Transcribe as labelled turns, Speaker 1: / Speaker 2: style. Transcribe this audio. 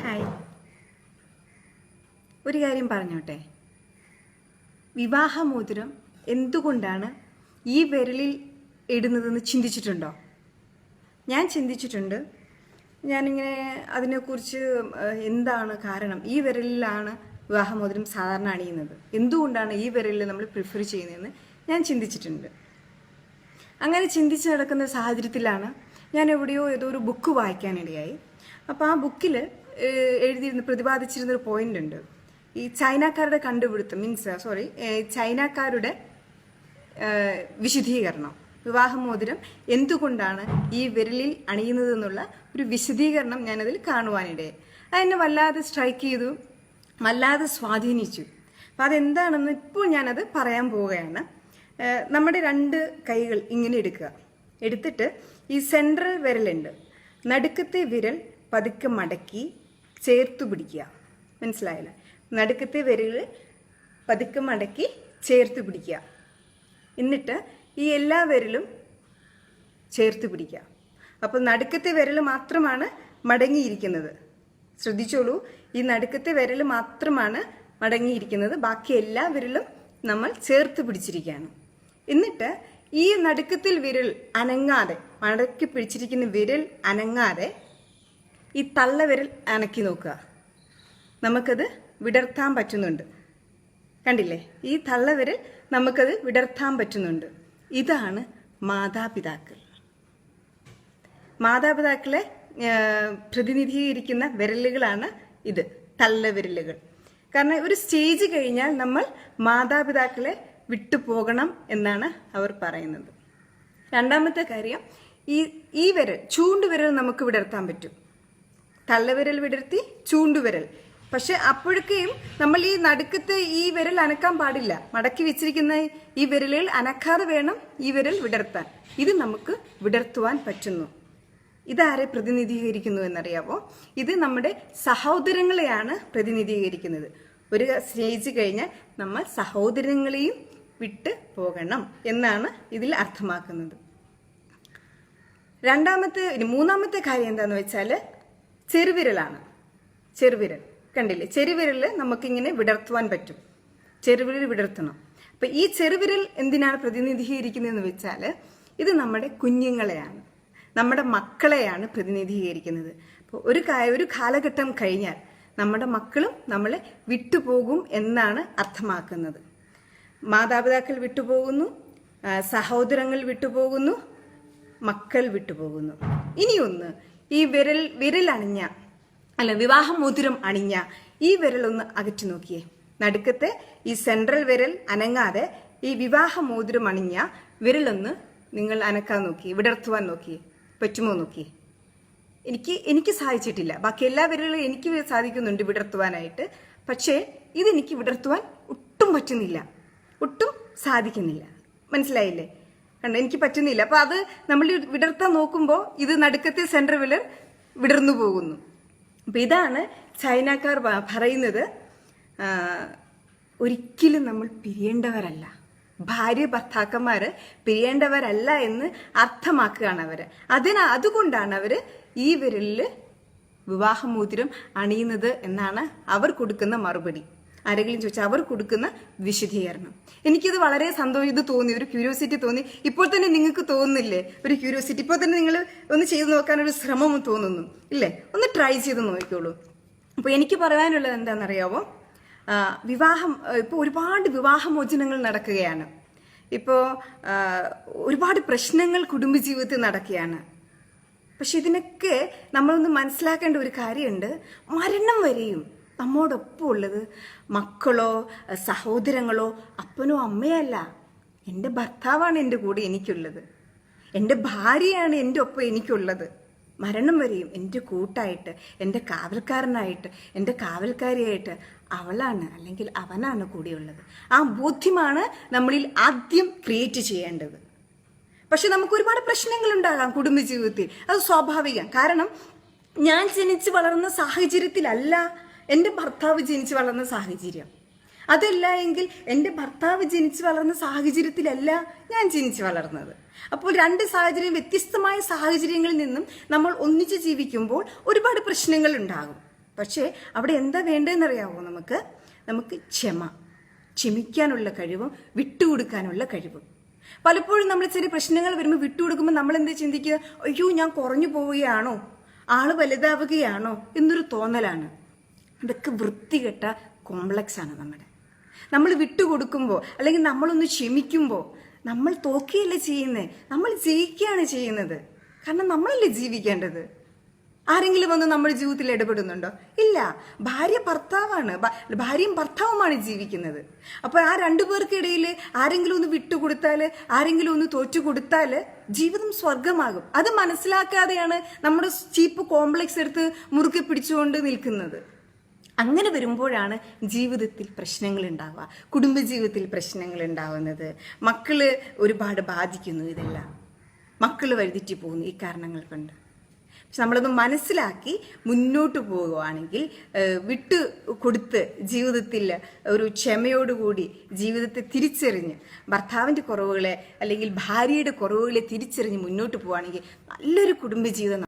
Speaker 1: Hi. ഒരു കാര്യം പറഞ്ഞോട്ടെ. വിവാഹമോതിരം എന്തുകൊണ്ടാണ് ഈ വിരലിൽ ഇടുന്നതെന്ന് ചിന്തിച്ചിട്ടുണ്ടോ? ഞാൻ ചിന്തിച്ചിട്ടുണ്ട്. ഞാനിങ്ങനെ അതിനെക്കുറിച്ച് എന്താണ് കാരണം, ഈ വിരലിലാണ് വിവാഹമോതിരം സാധാരണ അണിയുന്നത്, എന്തുകൊണ്ടാണ് ഈ വിരലിൽ നമ്മൾ പ്രിഫർ ചെയ്യുന്നതെന്ന് ഞാൻ ചിന്തിച്ചിട്ടുണ്ട്. അങ്ങനെ ചിന്തിച്ച് നടക്കുന്ന സാഹചര്യത്തിലാണ് ഞാൻ എവിടെയോ ഏതോ ഒരു ബുക്ക് വായിക്കാനിടയായി. അപ്പോൾ ആ ബുക്കിൽ പ്രതിപാദിച്ചിരുന്നൊരു പോയിന്റ് ഉണ്ട്. ഈ ചൈനക്കാരുടെ കണ്ടുപിടുത്തം ചൈനക്കാരുടെ വിശദീകരണം, വിവാഹമോതിരം എന്തുകൊണ്ടാണ് ഈ വിരലിൽ അണിയുന്നതെന്നുള്ള ഒരു വിശദീകരണം ഞാനതിൽ കാണുവാനിടയായി. അതെന്നെ വല്ലാതെ സ്ട്രൈക്ക് ചെയ്തു, വല്ലാതെ സ്വാധീനിച്ചു. അപ്പം അതെന്താണെന്ന് ഇപ്പോൾ ഞാനത് പറയാൻ പോവുകയാണ്. നമ്മുടെ രണ്ട് കൈകൾ ഇങ്ങനെ എടുത്തിട്ട് ഈ സെൻട്രൽ വിരലുണ്ട്, നടുക്കത്തെ വിരൽ പതുക്കെ മടക്കി ചേർത്തു പിടിക്കുക. മനസ്സിലായില്ല? നടുക്കത്തെ വിരൽ പതുക്കെ മടക്കി ചേർത്ത് പിടിക്കുക. എന്നിട്ട് ഈ എല്ലാ വിരലും ചേർത്ത് പിടിക്കുക. അപ്പോൾ നടുക്കത്തെ വിരൽ മാത്രമാണ് മടങ്ങിയിരിക്കുന്നത്. ശ്രദ്ധിച്ചോളൂ, ഈ നടുക്കത്തെ വിരൽ മാത്രമാണ് മടങ്ങിയിരിക്കുന്നത്, ബാക്കി എല്ലാ വിരലും നമ്മൾ ചേർത്ത് പിടിച്ചിരിക്കുകയാണ്. എന്നിട്ട് ഈ നടുക്കത്തിൽ വിരൽ അനങ്ങാതെ, മടക്കി പിടിച്ചിരിക്കുന്ന വിരൽ അനങ്ങാതെ ഈ തള്ളവിരൽ അനക്കി നോക്കുക. നമുക്കത് വിടർത്താൻ പറ്റുന്നുണ്ട്. കണ്ടില്ലേ? ഈ തള്ളവിരൽ നമുക്കത് വിടർത്താൻ പറ്റുന്നുണ്ട്. ഇതാണ് മാതാപിതാക്കളെ പ്രതിനിധീകരിക്കുന്ന വിരലുകളാണ് ഇത്, തള്ളവിരലുകൾ. കാരണം ഒരു സ്റ്റേജ് കഴിഞ്ഞാൽ നമ്മൾ മാതാപിതാക്കളെ വിട്ടുപോകണം എന്നാണ് അവർ പറയുന്നത്. രണ്ടാമത്തെ കാര്യം, ഈ വിരൽ, ചൂണ്ടുവിരൽ നമുക്ക് വിടർത്താൻ പറ്റും. തള്ളവിരൽ വിടർത്തി ചൂണ്ടുവിരൽ. പക്ഷെ അപ്പോഴേക്കും നമ്മൾ ഈ നടുക്കത്തെ ഈ വിരൽ അനക്കാൻ പാടില്ല. മടക്കി വെച്ചിരിക്കുന്ന ഈ വിരലുകൾ അനക്കാതെ വേണം ഈ വിരൽ വിടർത്താൻ. ഇത് നമുക്ക് വിടർത്തുവാൻ പറ്റുന്നു. ഇതാരെ പ്രതിനിധീകരിക്കുന്നു എന്നറിയാമോ? ഇത് നമ്മുടെ സഹോദരങ്ങളെയാണ് പ്രതിനിധീകരിക്കുന്നത്. ഒരു സ്റ്റേജ് കഴിഞ്ഞാൽ നമ്മൾ സഹോദരങ്ങളെയും വിട്ട് പോകണം എന്നാണ് ഇതിൽ അർത്ഥമാക്കുന്നത്. മൂന്നാമത്തെ കാര്യം എന്താന്ന് വെച്ചാൽ ചെറുവിരലാണ്. ചെറുവിരൽ കണ്ടില്ലേ? ചെറുവിരൽ നമുക്കിങ്ങനെ വിടർത്തുവാൻ പറ്റും. ചെറുവിരൽ വിടർത്തണം. അപ്പൊ ഈ ചെറുവിരൽ എന്തിനാണ് പ്രതിനിധീകരിക്കുന്നതെന്ന് വെച്ചാൽ ഇത് നമ്മുടെ കുഞ്ഞുങ്ങളെയാണ്, നമ്മുടെ മക്കളെയാണ് പ്രതിനിധീകരിക്കുന്നത്. അപ്പോൾ ഒരു കാലഘട്ടം കഴിഞ്ഞാൽ നമ്മുടെ മക്കളും നമ്മളെ വിട്ടുപോകും എന്നാണ് അർത്ഥമാക്കുന്നത്. മാതാപിതാക്കൾ വിട്ടുപോകുന്നു, സഹോദരങ്ങൾ വിട്ടുപോകുന്നു, മക്കൾ വിട്ടുപോകുന്നു. ഇനിയൊന്ന്, ഈ വിരലണിഞ്ഞ വിവാഹമോതിരം അണിഞ്ഞ ഈ വിരലൊന്ന് അകറ്റി നോക്കിയേ. നടുക്കത്തെ ഈ സെൻട്രൽ വിരൽ അനങ്ങാതെ ഈ വിവാഹമോതിരം അണിഞ്ഞ വിരലൊന്ന് നിങ്ങൾ അനക്കാൻ നോക്കിയേ, വിടർത്തുവാൻ നോക്കിയേ. പറ്റുമോ നോക്കിയേ? എനിക്ക് സാധിച്ചിട്ടില്ല. ബാക്കി എല്ലാ വിരലുകളും എനിക്ക് സാധിക്കുന്നുണ്ട് വിടർത്തുവാനായിട്ട്. പക്ഷേ ഇതെനിക്ക് വിടർത്തുവാൻ ഒട്ടും പറ്റുന്നില്ല, ഒട്ടും സാധിക്കുന്നില്ല. മനസ്സിലായില്ലേ? കണ്ടോ? എനിക്ക് പറ്റുന്നില്ല. അപ്പൊ അത് നമ്മൾ വിടർത്താൻ നോക്കുമ്പോൾ ഇത് നടുക്കത്തെ സെൻട്രൽ വിരൽ വിടർന്നു പോകുന്നു. അപ്പൊ ഇതാണ് ചൈനക്കാർ പറയുന്നത്. ഒരിക്കലും നമ്മൾ പിരിയേണ്ടവരല്ല, ഭാര്യ ഭർത്താക്കന്മാര് പിരിയേണ്ടവരല്ല എന്ന് അർത്ഥമാക്കുകയാണ് അവര്. അതുകൊണ്ടാണ് അവര് ഈ വിരലില് വിവാഹമോതിരം അണിയുന്നത് എന്നാണ് അവർ കൊടുക്കുന്ന മറുപടി. ആരെങ്കിലും ചോദിച്ചാൽ അവർ കൊടുക്കുന്ന വിശദീകരണം. എനിക്കിത് വളരെ ഇത് തോന്നി, ഒരു ക്യൂരിയോസിറ്റി തോന്നി. ഇപ്പോൾ തന്നെ നിങ്ങൾക്ക് തോന്നുന്നില്ലേ ഒരു ക്യൂരിയോസിറ്റി? ഇപ്പോൾ തന്നെ നിങ്ങൾ ഒന്ന് ചെയ്തു നോക്കാനൊരു ശ്രമം തോന്നുന്നു ഇല്ലേ? ഒന്ന് ട്രൈ ചെയ്ത് നോക്കിക്കോളൂ. അപ്പോൾ എനിക്ക് പറയാനുള്ളത് എന്താണെന്നറിയാവോ? ഇപ്പോൾ ഒരുപാട് വിവാഹമോചനങ്ങൾ നടക്കുകയാണ്. ഇപ്പോൾ ഒരുപാട് പ്രശ്നങ്ങൾ കുടുംബജീവിതത്തിൽ നടക്കുകയാണ്. പക്ഷെ ഇതിനൊക്കെ നമ്മളൊന്ന് മനസ്സിലാക്കേണ്ട ഒരു കാര്യമുണ്ട്. മരണം വരെയും നമ്മോടൊപ്പം ഉള്ളത് മക്കളോ സഹോദരങ്ങളോ അപ്പനോ അമ്മയല്ല, എൻ്റെ ഭർത്താവാണ് എൻ്റെ കൂടെ എനിക്കുള്ളത്, എൻ്റെ ഭാര്യയാണ് എൻ്റെ ഒപ്പം എനിക്കുള്ളത്. മരണം വരെയും എൻ്റെ കൂട്ടായിട്ട്, എൻ്റെ കാവൽക്കാരനായിട്ട്, എൻ്റെ കാവൽക്കാരിയായിട്ട് അവളാണ് അല്ലെങ്കിൽ അവനാണ് കൂടെയുള്ളത്. ആ ബോധ്യമാണ് നമ്മളിൽ ആദ്യം ക്രിയേറ്റ് ചെയ്യേണ്ടത്. പക്ഷെ നമുക്ക് ഒരുപാട് പ്രശ്നങ്ങൾ ഉണ്ടാകാം കുടുംബജീവിതത്തിൽ, അത് സ്വാഭാവികം. കാരണം ഞാൻ ജനിച്ചു വളർന്ന സാഹചര്യത്തിലല്ല എൻ്റെ ഭർത്താവ് ജനിച്ചു വളർന്ന സാഹചര്യം. അതല്ല എങ്കിൽ എൻ്റെ ഭർത്താവ് ജനിച്ചു വളർന്ന സാഹചര്യത്തിലല്ല ഞാൻ ജനിച്ചു വളർന്നത്. അപ്പോൾ രണ്ട് സാഹചര്യം, വ്യത്യസ്തമായ സാഹചര്യങ്ങളിൽ നിന്നും നമ്മൾ ഒന്നിച്ച് ജീവിക്കുമ്പോൾ ഒരുപാട് പ്രശ്നങ്ങൾ ഉണ്ടാകും. പക്ഷേ അവിടെ എന്താ വേണ്ടതെന്നറിയാവോ? നമുക്ക് ക്ഷമിക്കാനുള്ള കഴിവും വിട്ടുകൊടുക്കാനുള്ള കഴിവും. പലപ്പോഴും നമ്മൾ ചെറിയ പ്രശ്നങ്ങൾ വരുമ്പോൾ വിട്ടുകൊടുക്കുമ്പോൾ നമ്മൾ എന്താ ചിന്തിക്കുക? അയ്യോ, ഞാൻ കുറഞ്ഞു പോവുകയാണോ, ആള് വലുതാവുകയാണോ എന്നൊരു തോന്നലാണ്. അതൊക്കെ വൃത്തികെട്ട കോംപ്ലക്സ് ആണ് നമ്മൾ വിട്ടുകൊടുക്കുമ്പോൾ അല്ലെങ്കിൽ നമ്മളൊന്ന് ക്ഷമിക്കുമ്പോൾ നമ്മൾ തോക്കുകയല്ല ചെയ്യുന്നത്, നമ്മൾ ജയിക്കുകയാണ് ചെയ്യുന്നത്. കാരണം നമ്മളല്ലേ ജീവിക്കേണ്ടത്. ആരെങ്കിലും വന്ന് നമ്മുടെ ജീവിതത്തിൽ ഇടപെടുന്നുണ്ടോ? ഇല്ല. ഭാര്യയും ഭർത്താവുമാണ് ജീവിക്കുന്നത്. അപ്പോൾ ആ രണ്ടുപേർക്കിടയിൽ ആരെങ്കിലും ഒന്ന് വിട്ടുകൊടുത്താൽ, ആരെങ്കിലും ഒന്ന് തോറ്റുകൊടുത്താൽ ജീവിതം സ്വർഗമാകും. അത് മനസ്സിലാക്കാതെയാണ് നമ്മുടെ ചീപ്പ് കോംപ്ലക്സ് എടുത്ത് മുറുകെ പിടിച്ചുകൊണ്ട് നിൽക്കുന്നത്. അങ്ങനെ വരുമ്പോഴാണ് ജീവിതത്തിൽ പ്രശ്നങ്ങൾ ഉണ്ടാവുക, കുടുംബജീവിതത്തിൽ പ്രശ്നങ്ങൾ ഉണ്ടാവുന്നത്. മക്കള് ഒരുപാട് ബാധിക്കുന്നു. ഇതെല്ലാം മക്കള് വഴിതെറ്റി പോകുന്നു ഈ കാരണങ്ങൾ കൊണ്ട്. പക്ഷെ നമ്മളത് മനസ്സിലാക്കി മുന്നോട്ട് പോവുകയാണെങ്കിൽ, വിട്ടു കൊടുത്ത് ജീവിതത്തിൽ ഒരു ക്ഷമയോടുകൂടി ജീവിതത്തെ തിരിച്ചറിഞ്ഞ് ഭർത്താവിൻ്റെ കുറവുകളെ അല്ലെങ്കിൽ ഭാര്യയുടെ കുറവുകളെ തിരിച്ചറിഞ്ഞ് മുന്നോട്ട് പോവുകയാണെങ്കിൽ നല്ലൊരു കുടുംബജീവിതം